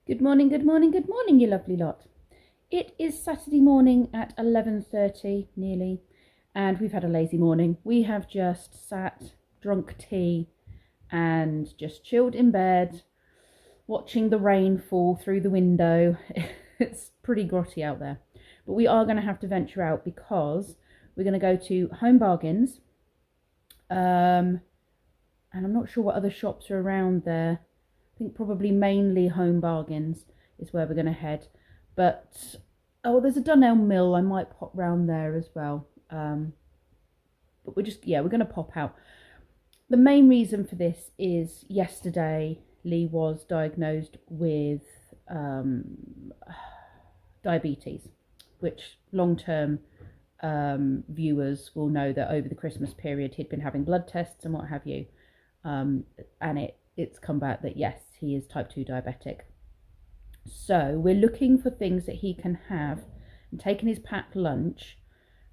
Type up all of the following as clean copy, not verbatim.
Good morning, good morning, good morning, you lovely lot. It is Saturday morning at 11:30 nearly, and we've had a lazy morning. We have just sat, drunk tea, and just chilled in bed, watching the rain fall through the window. It's pretty grotty out there, but we are going to have to venture out because we're going to go to Home Bargains, and I'm not sure what other shops are around there. I think probably mainly Home Bargains is where we're going to head. But, oh, there's a Dunelm Mill. I might pop round there as well. But we're going to pop out. The main reason for this is yesterday Lee was diagnosed with diabetes, which long-term viewers will know that over the Christmas period he'd been having blood tests and what have you. And it's come back that yes, he is type 2 diabetic. So we're looking for things that he can have and taking his packed lunch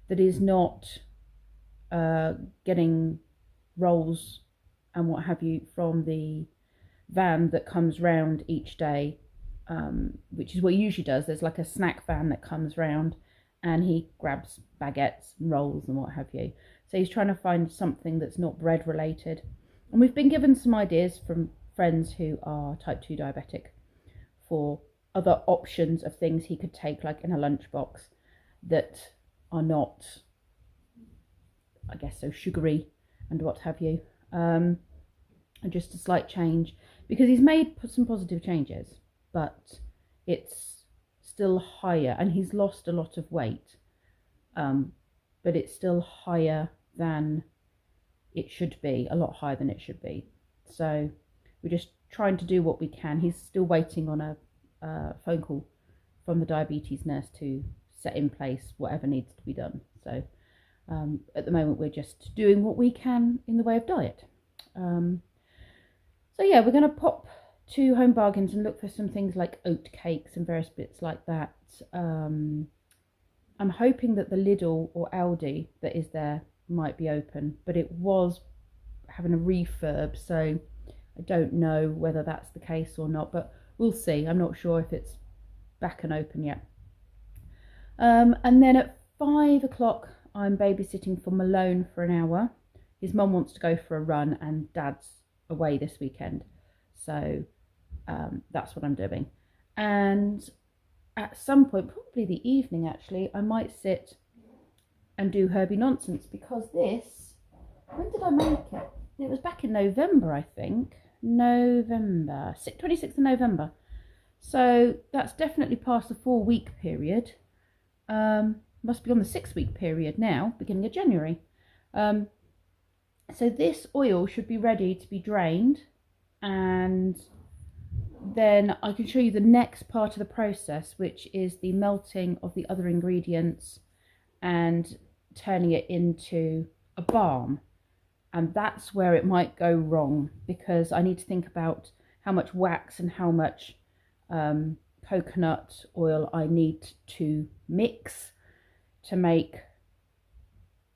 that is not getting rolls and what have you from the van that comes round each day, which is what he usually does. There's like a snack van that comes round and he grabs baguettes and rolls and what have you. So he's trying to find something that's not bread related. And we've been given some ideas from friends who are type 2 diabetic for other options of things he could take, like in a lunchbox, that are not, I guess, so sugary and what have you. And just a slight change, because he's made some positive changes, but it's still higher, and he's lost a lot of weight, but it's still higher than it should be, a lot higher than it should be. So we're just trying to do what we can. He's still waiting on a phone call from the diabetes nurse to set in place whatever needs to be done. So at the moment we're just doing what we can in the way of diet. So yeah, we're going to pop to Home Bargains and look for some things like oat cakes and various bits like that. I'm hoping that the Lidl or Aldi that is there might be open, but it was having a refurb, so I don't know whether that's the case or not, but we'll see. I'm not sure if it's back and open yet. And then at 5 o'clock I'm babysitting for Malone for an hour. His mum wants to go for a run and Dad's away this weekend, so that's what I'm doing. And at some point, probably the evening actually, I might sit and do Herbie Nonsense, because this, when did I make it? It was back in November, I think. November, 26th of November. So that's definitely past the 4-week period. Must be on the 6-week period now, beginning of January. So this oil should be ready to be drained, and then I can show you the next part of the process, which is the melting of the other ingredients and turning it into a balm. And that's where it might go wrong, because I need to think about how much wax and how much coconut oil I need to mix to make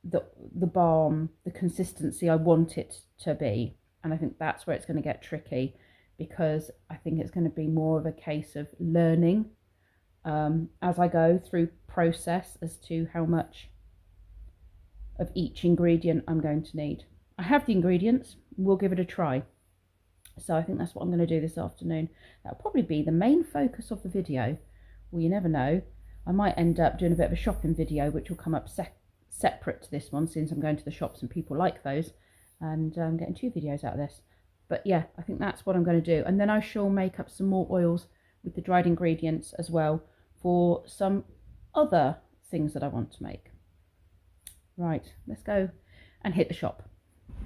the balm the consistency I want it to be. And I think that's where it's going to get tricky, because I think it's going to be more of a case of learning as I go through process as to how much of each ingredient I'm going to need. I have the ingredients, we'll give it a try. So I think that's what I'm going to do this afternoon. That'll probably be the main focus of the video. Well, you never know. I might end up doing a bit of a shopping video, which will come up separate to this one, since I'm going to the shops and people like those, and I'm getting 2 videos out of this. But yeah, I think that's what I'm going to do. And then I shall make up some more oils with the dried ingredients as well for some other things that I want to make. Right, let's go and hit the shop.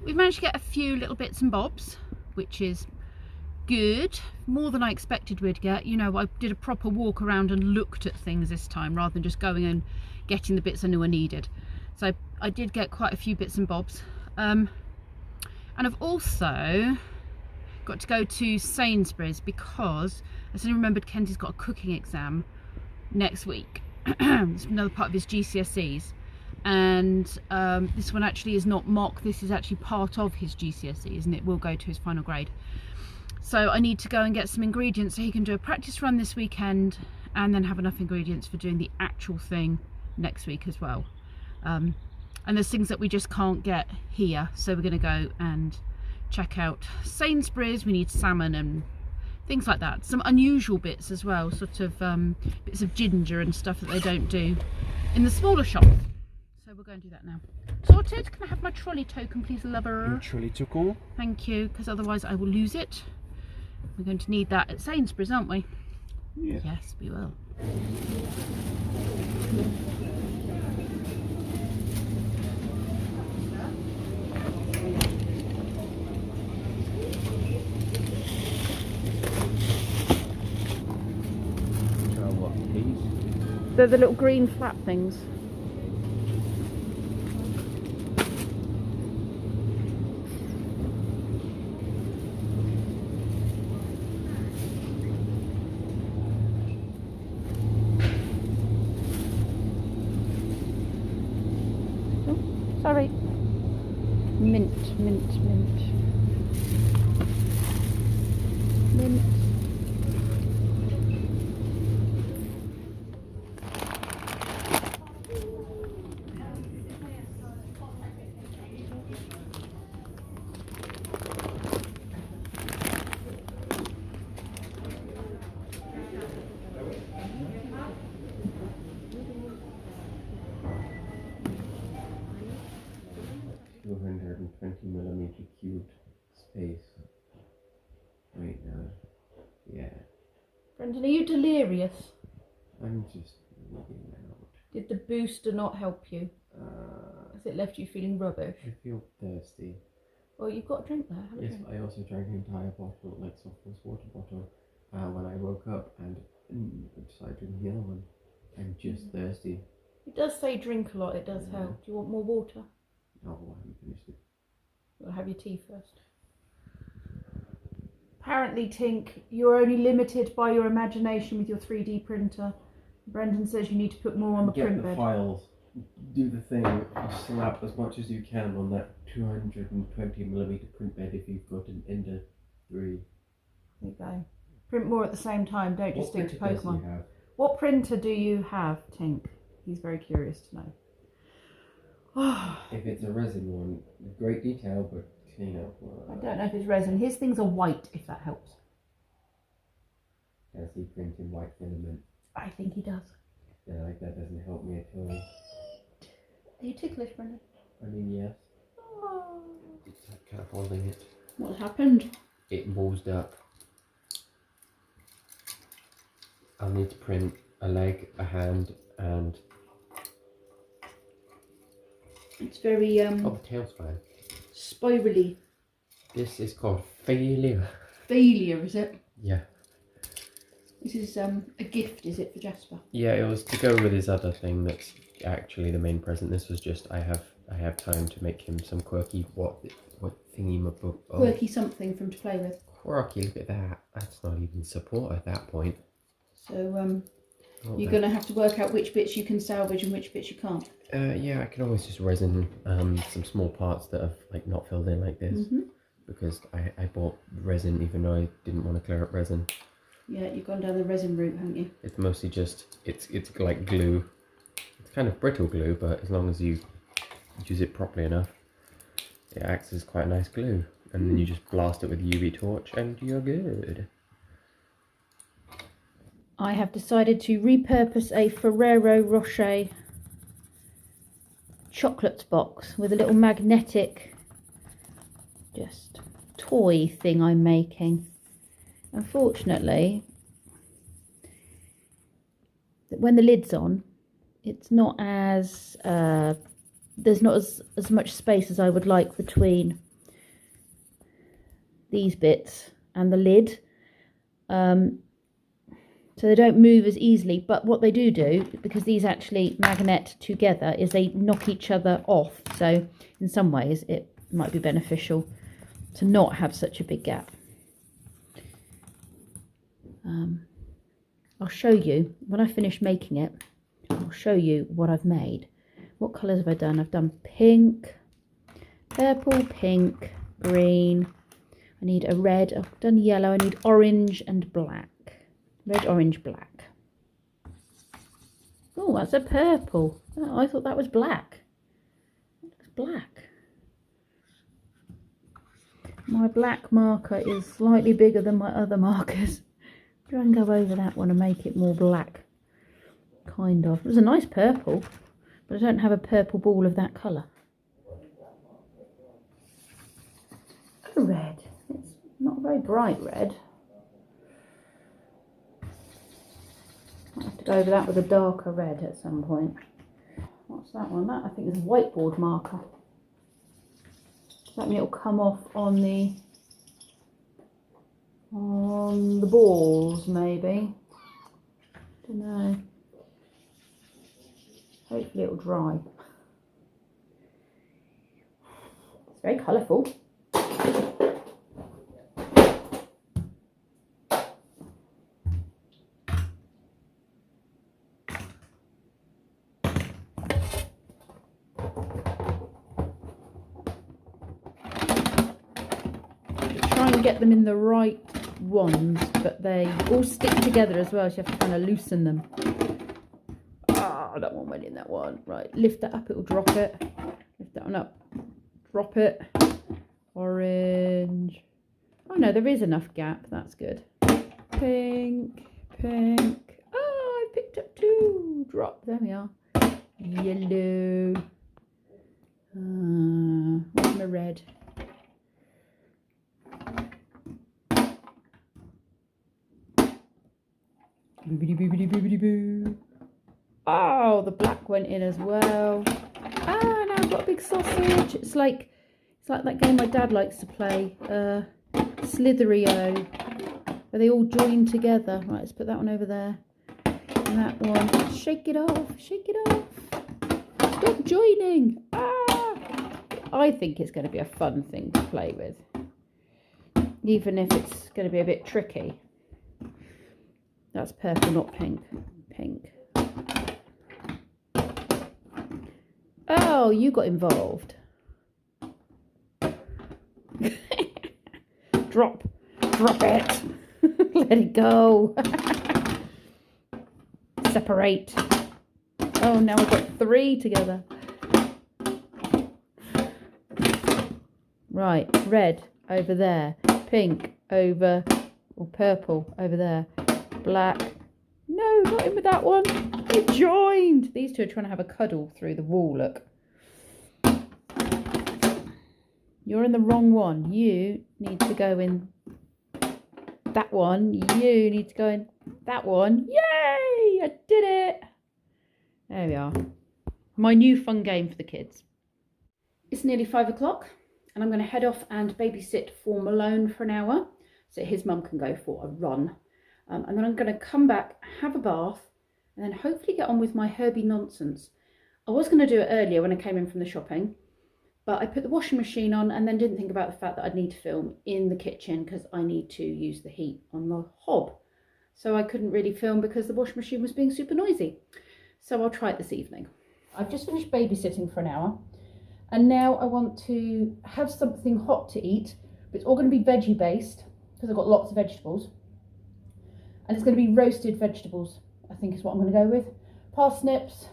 We've managed to get a few little bits and bobs, which is good. More than I expected we'd get. You know, I did a proper walk around and looked at things this time, rather than just going and getting the bits I knew I needed. So I did get quite a few bits and bobs. And I've also got to go to Sainsbury's, because I suddenly remembered Kenzie's got a cooking exam next week. It's another part of his GCSEs. And this one actually is not mock, this is actually part of his GCSEs, and it will go to his final grade. So I need to go and get some ingredients so he can do a practice run this weekend and then have enough ingredients for doing the actual thing next week as well. And there's things that we just can't get here, so we're going to go and check out Sainsbury's. We need salmon and things like that, some unusual bits as well, sort of bits of ginger and stuff that they don't do in the smaller shop. So we'll go and do that now. Sorted. Can I have my trolley token, please, lover? Your trolley token. Thank you, because otherwise I will lose it. We're going to need that at Sainsbury's, aren't we? Yeah. Yes, we will. What, these? They're the little green flat things. Sorry. Mint. Mint. 220mm cubed space right now. Yeah. Brendan, are you delirious? I'm just moving out. Did the booster not help you? Has it left you feeling rubbish? I feel thirsty. Well, you've got a drink there, haven't Yes, you? I also drank an entire bottle, like softball's water bottle, when I woke up and decided to drink the other one. I'm just thirsty. It does say drink a lot, it does help. Do you want more water? Oh, I haven't finished it. We'll have your tea first. Apparently, Tink, you're only limited by your imagination with your 3D printer. Brendan says you need to put more on the Get print the bed. files. Do the thing. Slap as much as you can on that 220mm print bed if you've got an Ender 3. There you go. Print more at the same time, don't just stick to Pokemon. Have? What printer do you have, Tink? He's very curious to know. If it's a resin one, great detail, but clean up. I don't know if it's resin. His things are white, if that helps. Does he print in white filament? I think he does. Yeah, like that doesn't help me at all. Are you ticklish, Brendan? I mean, yes. Oh. I kept holding it. What's happened? It ballsed up. I'll need to print a leg, a hand, and... It's very Oh, the tail's fine. spirally. This is called failure. Failure, is it? Yeah. This is a gift, is it, for Jasper? Yeah, it was to go with his other thing that's actually the main present. This was just I have time to make him some quirky what thingy book. Oh, Quirky something for him to play with. quirky, look at that. That's not even support at that point. So you're going to have to work out which bits you can salvage and which bits you can't. Yeah, I can always just resin some small parts that have like not filled in like this, because I bought resin even though I didn't want to clear up resin. Yeah, you've gone down the resin route, haven't you? It's mostly just it's like glue. It's kind of brittle glue, but as long as you use it properly enough, it acts as quite a nice glue. And then you just blast it with a UV torch and you're good. I have decided to repurpose a Ferrero Rocher chocolate box with a little magnetic just toy thing I'm making. Unfortunately, when the lid's on, it's not as there's not as much space as I would like between these bits and the lid, so they don't move as easily. But what they do, because these actually magnet together, is they knock each other off. So in some ways it might be beneficial to not have such a big gap. I'll show you when I finish making it. I'll show you what I've made. What colours have I done? I've done pink, purple, pink, green. I need a red. I've done yellow. I need orange and black. Red, orange, black. Oh, that's a purple. Oh, I thought that was black. It's black. My black marker is slightly bigger than my other markers. Try and go over that one and make it more black. Kind of. It was a nice purple, but I don't have a purple ball of that colour. Red. It's not a very bright red. I'll have to go over that with a darker red at some point. What's that one? That I think is a whiteboard marker. That means it'll come off on the balls, maybe. Don't know. Hopefully it'll dry. It's very colourful. Try and get them in the right ones, but they all stick together as well, so you have to kind of loosen them. Ah, that one went in that one. Right, lift that up, it'll drop it. Lift that one up, drop it. Orange. Oh no, there is enough gap, that's good. Pink, pink. Oh, I picked up two. Drop, there we are. Yellow. Where's my red? Boobity boobity boobity boo. Oh, the black went in as well. Ah, now I've got a big sausage. It's like that game my dad likes to play, Slitherio, where they all join together. Right, let's put that one over there. And that one. Shake it off. Shake it off. Stop joining. Ah! I think it's going to be a fun thing to play with, even if it's going to be a bit tricky. That's purple, not pink. Pink. Oh, you got involved. Drop it. Let it go. Separate. Oh, now we've got three together. Right, red over there, pink over, or purple over there, black. No, not in with that one. You joined. These two are trying to have a cuddle through the wall, look. You're in the wrong one. You need to go in that one. You need to go in that one. Yay! I did it. There we are. My new fun game for the kids. It's nearly 5 o'clock and I'm going to head off and babysit for Malone for an hour so his mum can go for a run. And then I'm going to come back, have a bath, and then hopefully get on with my Herbie nonsense. I was going to do it earlier when I came in from the shopping, but I put the washing machine on and then didn't think about the fact that I'd need to film in the kitchen because I need to use the heat on the hob. So I couldn't really film because the washing machine was being super noisy. So I'll try it this evening. I've just finished babysitting for an hour and now I want to have something hot to eat, but it's all going to be veggie based because I've got lots of vegetables. And it's going to be roasted vegetables, I think is what I'm going to go with. Parsnips,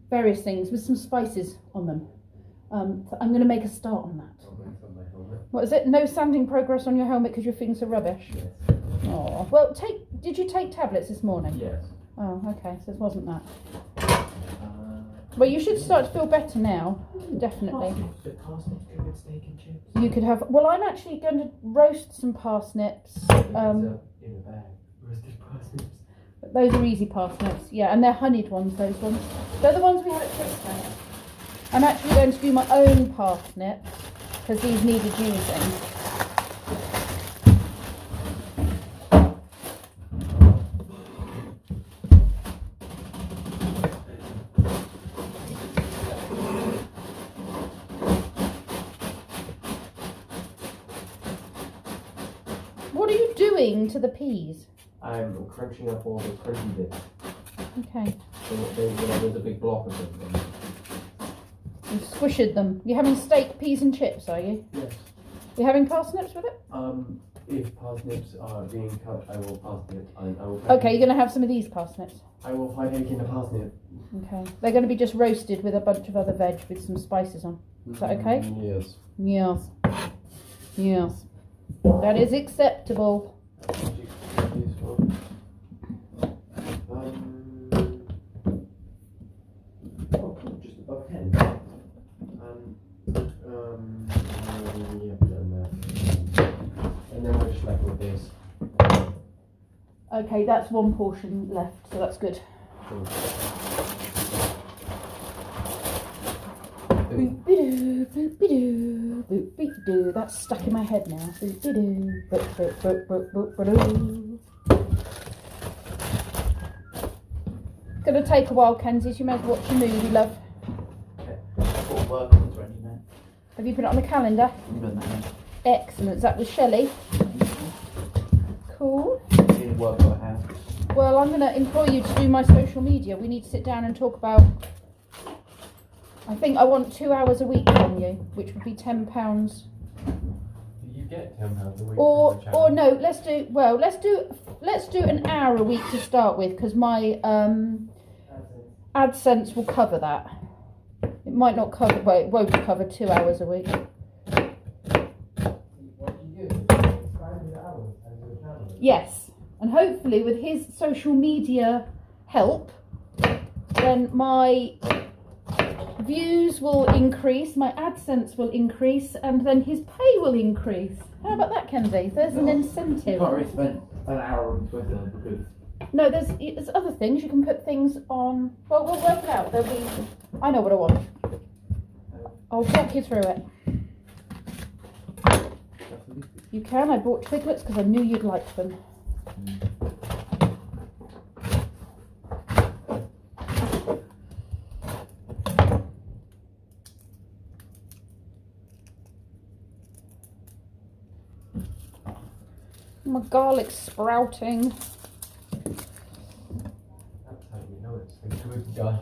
various things with some spices on them. So I'm going to make a start on that. What is it? No sanding progress on your helmet because your fingers are rubbish? Yes. Oh, well, did you take tablets this morning? Yes. Oh, okay, so it wasn't that. Well, you should start to feel better now, definitely. You could have, well, I'm actually going to roast some parsnips. In the bag, roasted parsnips. Those are easy parsnips, yeah, and they're honeyed ones, those ones. They're the ones we had at Christmas. I'm actually going to do my own parsnips, because these needed using. What are you doing to the peas? I'm crunching up all the crunchy bits. Okay. So there's a big block of them. You squished them. You're having steak, peas and chips, are you? Yes. You having parsnips with it? If parsnips are being cut, I will parsnip. I will. Okay, you're going to have some of these parsnips. I will partake in a parsnip. Okay. They're going to be just roasted with a bunch of other veg with some spices on. Is that okay? Yes. Yes. Yes. That is acceptable. Just above 10. Yeah, done that. And then we're just left with this. Okay, that's one portion left, so that's good. Cool. Boop-be-doo, boop-be-doo, boop-be-doo. That's stuck in my head now. Boop-be-doo, boop-boop-boop-boop-boop-doo. It's going to take a while, Kenzie, so you may as well watch your movie, love. I've got work on ready now. Have you put it on the calendar? I've done that now. Excellent. Is that with Shelley? Cool. Doing work that I have. Well, I'm going to employ you to do my social media. We need to sit down and talk about... I think I want 2 hours a week from you, which would be £10. You get £10 a week. Or no, let's do an hour a week to start with, because my AdSense will cover that. It might not cover, well, it won't cover 2 hours a week. What do you do? Expand your hours as your channel. Yes, and hopefully with his social media help, then my views will increase, my AdSense will increase, and then his pay will increase. How about that, Kenzie? There's an You incentive. can't really spend an hour on Twitter because No, there's other things. You can put things on. Well, we'll work it out. There'll be. I know what I want. I'll walk you through it. You can. I bought Twiglets because I knew you'd like them. My garlic's sprouting. That's how you know it's a good garlic.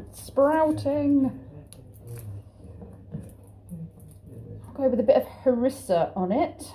It's sprouting. Go with a bit of harissa on it.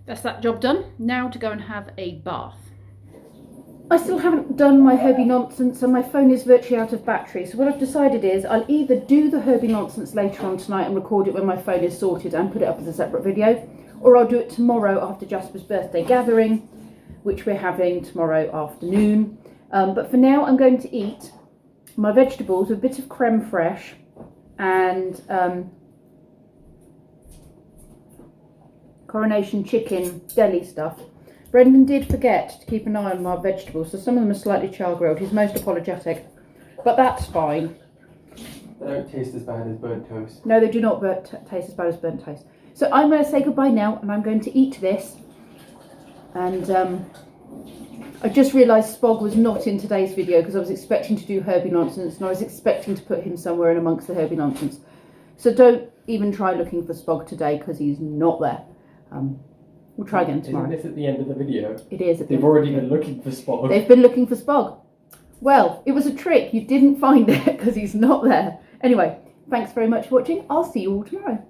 That's that job done. Now to go and have a bath. I still haven't done my Herbie nonsense and my phone is virtually out of battery. So what I've decided is I'll either do the Herbie nonsense later on tonight and record it when my phone is sorted and put it up as a separate video, or I'll do it tomorrow after Jasper's birthday gathering, which we're having tomorrow afternoon. But for now I'm going to eat my vegetables with a bit of creme fraiche and Coronation chicken deli stuff. Brendan did forget to keep an eye on my vegetables, so some of them are slightly char grilled. He's most apologetic, but that's fine. They don't taste as bad as burnt toast. No, they do not taste as bad as burnt toast. So I'm going to say goodbye now, and I'm going to eat this. And I just realised Spog was not in today's video because I was expecting to do Herbie nonsense, and I was expecting to put him somewhere in amongst the Herbie nonsense. So don't even try looking for Spog today because he's not there. We'll try again tomorrow. Isn't this at the end of the video? It is. They've already been looking for Spog. They've been looking for Spog. Well, it was a trick. You didn't find it because he's not there. Anyway, thanks very much for watching. I'll see you all tomorrow.